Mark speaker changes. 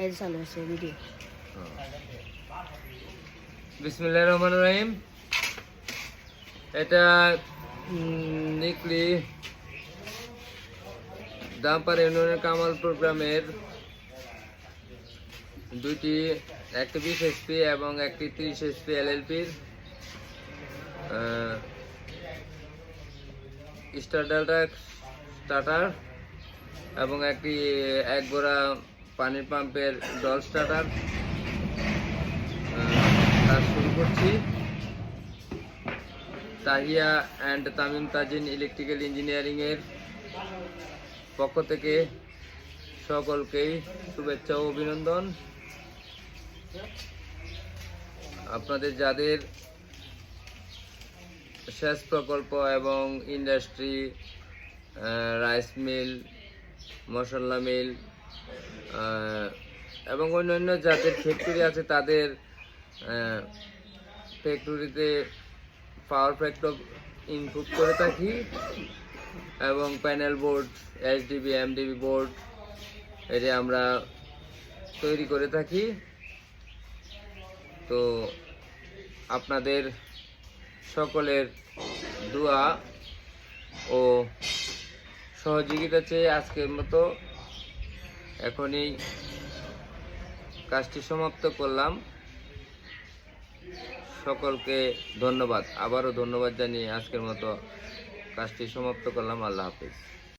Speaker 1: এই চালু আছে ভিডিও।
Speaker 2: বিসমিল্লাহির রহমানির রহিম। এটা নিকলি দামপার ইউনিয়নের কামালপুর গ্রামের দুইটি, একটি 20 HP এবং একটি 30 HP LLP'র স্টার্টার এবং একটি এক গোড়া পানির পাম্পের ডল স্টার্টার কাজ শুরু করছি। তাহিয়া অ্যান্ড তামিম তাজিন ইলেকট্রিক্যাল ইঞ্জিনিয়ারিংয়ের পক্ষ থেকে সকলকেই শুভেচ্ছা ও অভিনন্দন। আপনাদের যাদের সেচ প্রকল্প এবং ইন্ডাস্ট্রি, রাইস মিল, মশলা মিল এবং অন্যান্য যাদের ফ্যাক্টরি আছে তাদের ফ্যাক্টরিতে পাওয়ার ফ্যাক্টর ইনপুট করে থাকি এবং panel board, HDB, MDB board এটি আমরা তৈরি করে থাকি। তো আপনাদের সকলের দোয়া ও সহযোগিতা চেয়ে আজকের মতো এখনই কাজটি সমাপ্ত করলাম। সকলকে ধন্যবাদ, আবারও ধন্যবাদ জানিয়ে আজকের মতো কাজটি সমাপ্ত করলাম। আল্লাহ হাফেজ।